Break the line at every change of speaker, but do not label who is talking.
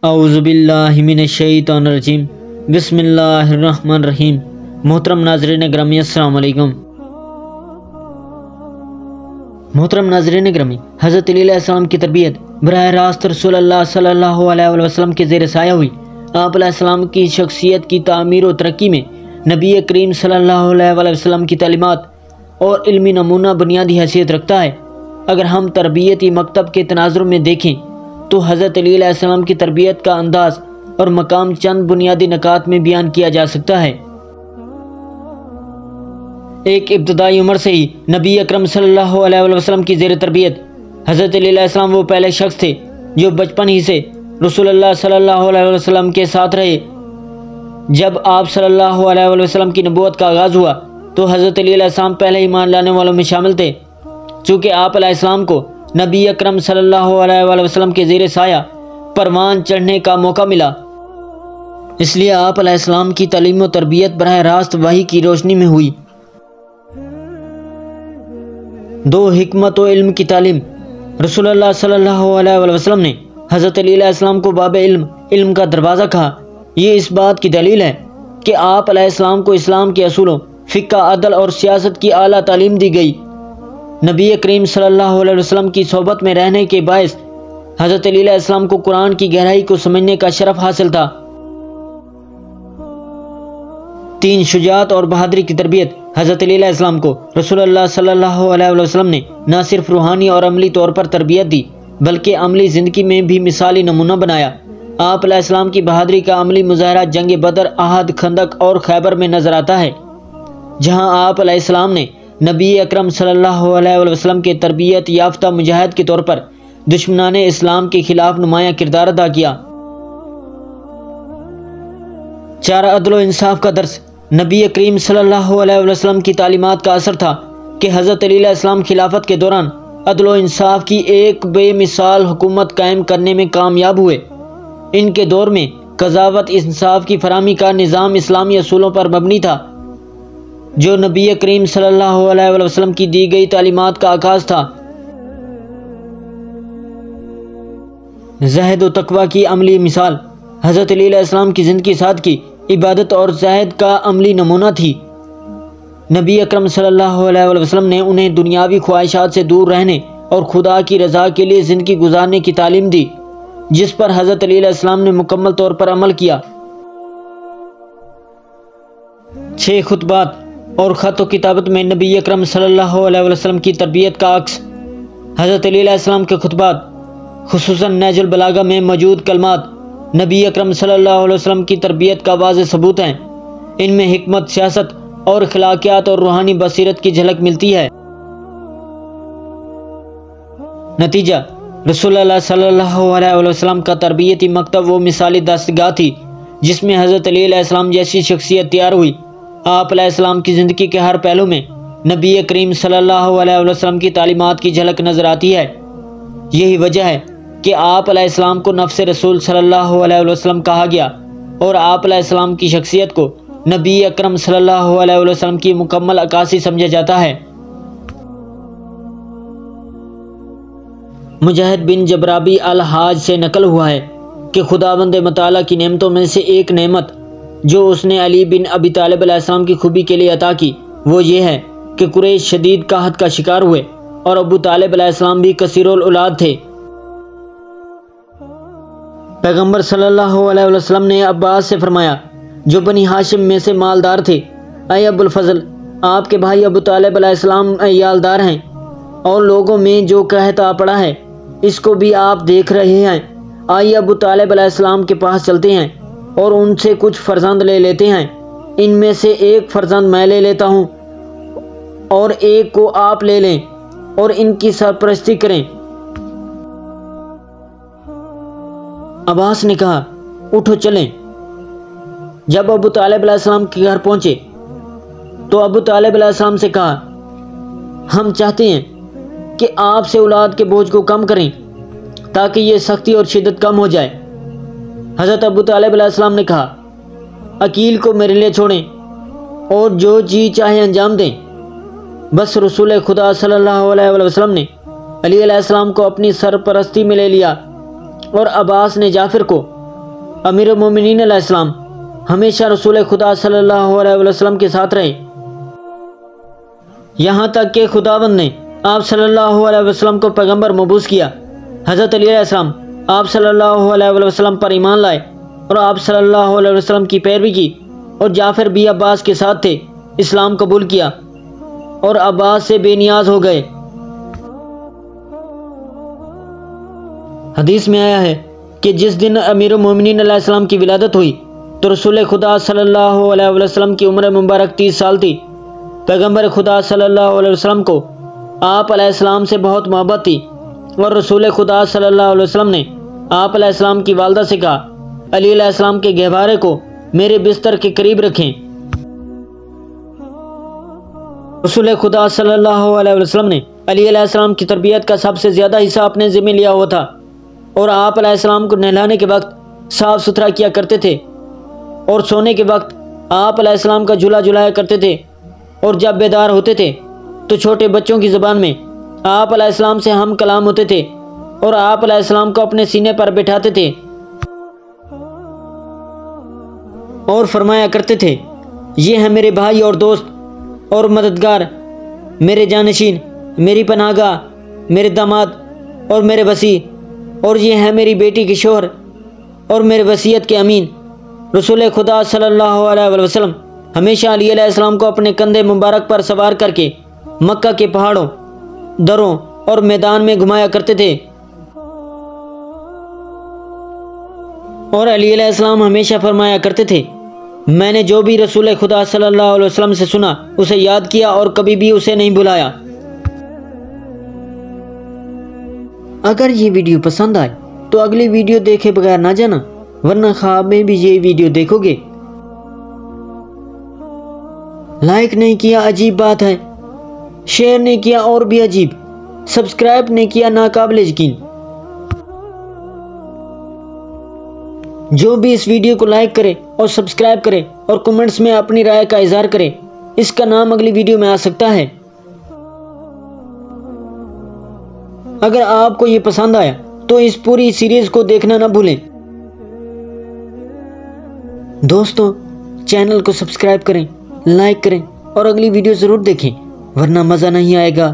औज़ुबिल्लाहि मिनश्शैतानिर्रजीम बिस्मिल्लाहिर्रहमानिर्रहीम। मोहतरम नाज़रीन गिरामी अस्सलाम वालेकुम। मोहतरम नाज़रीन गिरामी, हज़रत अली अलैहिस्सलाम की तरबियत बराह रास्त रसूलुल्लाह सल्लल्लाहु अलैहि वसल्लम के ज़ेर साया हुई। आप अलैहिस्सलाम की शख्सियत की तामीर व तरक्की में नबी करीम सल्लल्लाहु अलैहि वसल्लम की तालीमात और इल्मी नमूना बुनियादी हैसियत रखता है। अगर हम तरबियती मकतब के तनाज़ुर में देखें तो हज़रत अली अलैहिस्सलाम की तरबियत का अंदाज़ और मकाम चंद बुनियादी नकात में बयान किया जा सकता है। एक इब्तदाई उम्र से ही नबी अकरम सल्लल्लाहु अलैहि वसल्लम की ज़ेर तरबियत हज़रत अली अलैहिस्सलाम वो पहले शख्स थे जो बचपन ही से रसूलुल्लाह सल्लल्लाहु अलैहि वसल्लम के साथ रहे। जब आप सल्लल्लाहु अलैहि वसल्लम की नबूवत का आगाज़ हुआ तो हज़रत अली अलैहिस्सलाम पहले ईमान लाने वालों में शामिल थे। चूँकि आप अलैहिस्सलाम को नबी अकरम सल्लल्लाहु अलैहि वसल्लम के ज़ेर साया परवान चढ़ने का मौका मिला, इसलिए आप अलैहिस्सलाम की तालीम व तरबियत बराह रास्त वही की रोशनी में हुई। दो हिकमत व इल्म की तालीम। रसूलुल्लाह सल्लल्लाहु अलैहि वसल्लम ने हज़रत अली अलैहिस्सलाम को बाब इल्म का दरवाज़ा कहा। ये इस बात की दलील है कि आप अलैहिस्सलाम को इस्लाम के असूलों, फ़िक़्ह, अदल और सियासत की आला तालीम दी गई। नबी करीम सल्लल्लाहु अलैहि वसल्लम की सोबत में रहने के बायस हज़रत अली अलैहिस्सलाम को कुरान की गहराई को समझने का शरफ हासिल था। तीन, शुजाअत और बहादुरी की तरबियत। हज़रत अली अलैहिस्सलाम को रसूलुल्लाह सल्लल्लाहु अलैहि वसल्लम ने न सिर्फ रूहानी और अमली तौर पर तरबियत दी बल्कि अमली ज़िंदगी में भी मिसाली नमूना बनाया। आप अलैहिस्सलाम की बहादुरी का अमली मुज़ाहरा जंग बदर, अहद, खंदक और खैबर में नजर आता है, जहां आप अलैहिस्सलाम ने नबी अकरम सल्लल्लाहु अलैहि वसल्लम के तरबियत याफ्ता मुजाहिद के तौर पर दुश्मनाने इस्लाम के खिलाफ नुमाया किरदार अदा किया। चार, अदल व इंसाफ का दर्स। नबी करीम सल्लल्लाहु अलैहि वसल्लम की तालीमात का असर था कि हज़रत अली अलैहिस्सलाम खिलाफत के दौरान अदल व इंसाफ की एक बेमिसाल हुकूमत कायम करने में कामयाब हुए। इनके दौर में कज़ावत इंसाफ की फरामी का निज़ाम इस्लामी असूलों पर मबनी था, जो नबी करीम सल्लल्लाहु अलैहि वसल्लम की दी गई तालीमात का आगाज़ था। ज़हद व तकवा की अमली मिसाल। हज़रत अली अलैहिस्सलाम की ज़िंदगी सादगी, इबादत और ज़हद का अमली नमूना थी। नबी अकरम सल्लल्लाहु अलैहि वसल्लम ने उन्हें दुनियावी ख्वाहिशात से दूर रहने और खुदा की रज़ा के लिए ज़िंदगी गुजारने की तालीम दी, जिस पर हज़रत अली अलैहिस्सलाम ने मुकम्मल तौर पर अमल किया। 6, खुतबात और ख़त व किताबत में नबी अकरम सल्लल्लाहु अलैहि वसल्लम की तरबियत का अक्स। हज़रत अली अलैहिस्सलाम के खुतबात, खुसूसन नहजुल बलागा में मौजूद कलमात, नबी अकरम सल्लल्लाहु अलैहि वसल्लम की तरबियत का वाज़ेह सबूत हैं। इनमें हिकमत, सियासत और अखलाकियात और रूहानी बसीरत की झलक मिलती है। नतीजा, रसूलुल्लाह सल्लल्लाहु अलैहि वसल्लम का तरबियती मकतब वो मिसाली दस्तगाह थी जिसमें हज़रत अली अलैहिस्सलाम जैसी शख्सियत तैयार हुई। आप अलैहिस्सलाम की ज़िंदगी के हर पहलू में नबी करीम सल्लल्लाहु अलैहि वसल्लम की तालीमात की झलक नज़र आती है। यही वजह है कि आप अलैहिस्सलाम को नफ्स रसूल सल्लल्लाहु अलैहि वसल्लम कहा गया और आप अलैहिस्सलाम की शख्सियत को नबी अकरम सल्लल्लाहु अलैहि वसल्लम की मुकम्मल अक्कासी समझा जाता है। मुजाहिद बिन जबराबी अल हाज से नकल हुआ है कि खुदावंद मताला की नेमतों में से एक नेमत जो उसने अली बिन अबी तालिब अलैहिस्सलाम की खूबी के लिए अता की वो ये है कि कुरैश शदीद काहत का शिकार हुए और अबू तालिब अलैहिस्सलाम भी कसीरुल औलाद थे। पैगंबर सल्लल्लाहु अलैहि वसल्लम ने अब्बास से फरमाया, जो बनी हाशिम में से मालदार थे, ऐ अबुल फजल, आपके भाई अबू तालिब अलैहिस्सलाम यालदार हैं और लोगों में जो कहता पड़ा है इसको भी आप देख रहे हैं। आइए अबू तालिब अलैहिस्सलाम के पास चलते हैं और उनसे कुछ फर्जंद ले लेते हैं। इनमें से एक फर्जंद मैं ले लेता हूँ और एक को आप ले लें और इनकी सरपरस्ती करें। अब्बास ने कहा, उठो चलें। जब अबू तालिब अलैहिस्सलाम के घर पहुँचे तो अबू तालिब अलैहिस्सलाम से कहा, हम चाहते हैं कि आपसे औलाद के बोझ को कम करें ताकि ये सख्ती और शिद्दत कम हो जाए। हज़रत अबू तालिब अलैहिस्सलाम ने कहा, अकील को मेरे लिए छोड़ें और जो जी चाहे अंजाम दें। बस रसूल खुदा सल्लल्लाहु अलैहि वसल्लम ने अली अलैहिस्सलाम को अपनी सरपरस्ती में ले लिया और अब्बास ने जाफिर को अमीरुल मोमिनीन अलैहिस्सलाम हमेशा रसूल खुदा सल्लल्लाहु अलैहि वसल्लम के साथ रहे, यहाँ तक कि खुदावंद ने आप सल्लल्लाहु अलैहि वसल्लम को पैगंबर मबूस किया। हज़रत अली अलैहिस्सलाम आप सल्लल्लाहु अलैहि वसल्लम पर ईमान लाए और आप सल्लल्लाहु अलैहि वसल्लम की पैरवी की और जाफ़र भी अब्बास के साथ थे, इस्लाम कबूल किया और अब्बास से बेनियाज हो गए। हदीस में आया है कि जिस दिन अमीरुल मोमिनीन अलैहिस्सलाम की विलादत हुई तो रसूल खुदा सल्लल्लाहु अलैहि वसल्लम की उम्र मुबारक 30 साल थी। पैगंबर खुदा सल्लल्लाहु अलैहि वसल्लम को आप अलैहिस्सलाम से बहुत मोहब्बत थी और रसूल खुदा सल्लल्लाहु अलैहि वसल्लम ने आप अलैहिस्सलाम की वालदा से कहा, अली अलैहिस्सलाम के गहवारे को मेरे बिस्तर के करीब रखें। रसूल खुदा सल्लल्लाहु अलैहि वसल्लम ने अली अलैहिस्सलाम की तरबियत का सबसे ज़्यादा हिस्सा अपने ज़िम्मे लिया हुआ था और आप अलैहिस्सलाम को नहलाने के वक्त साफ़ सुथरा किया करते थे और सोने के वक्त आप अलैहिस्सलाम का झूला झुलाया करते थे और जब बेदार होते थे तो छोटे बच्चों की ज़बान में आप अलैहिस्सलाम से हम कलाम होते थे और आप अलैहिस्सलाम को अपने सीने पर बिठाते थे और फरमाया करते थे, ये है मेरे भाई और दोस्त और मददगार, मेरे जानशीन, मेरी पनाहगाह, मेरे दामाद और मेरे वसी, और ये है मेरी बेटी के शोहर और मेरे वसीयत के अमीन। रसूल खुदा सल्लल्लाहु अलैहि वसल्लम हमेशा अली अलैहिस्सलाम को अपने कंधे मुबारक पर सवार करके मक्का के पहाड़ों, दरों और मैदान में घुमाया करते थे और अली अलैहिस्सलाम हमेशा फरमाया करते थे, मैंने जो भी रसूल खुदा सल्लल्लाहु अलैहि वसल्लम से सुना उसे याद किया और कभी भी उसे नहीं भुलाया। अगर ये वीडियो पसंद आए तो अगली वीडियो देखे बगैर ना जाना, वरना ख्वाब में भी ये वीडियो देखोगे। लाइक नहीं किया अजीब बात है, शेयर नहीं किया और भी अजीब, सब्सक्राइब नहीं किया नाकाबिल यकीन। जो भी इस वीडियो को लाइक करे और सब्सक्राइब करे और कमेंट्स में अपनी राय का इजहार करे, इसका नाम अगली वीडियो में आ सकता है। अगर आपको ये पसंद आया तो इस पूरी सीरीज को देखना ना भूलें। दोस्तों, चैनल को सब्सक्राइब करें, लाइक करें और अगली वीडियो ज़रूर देखें, वरना मज़ा नहीं आएगा।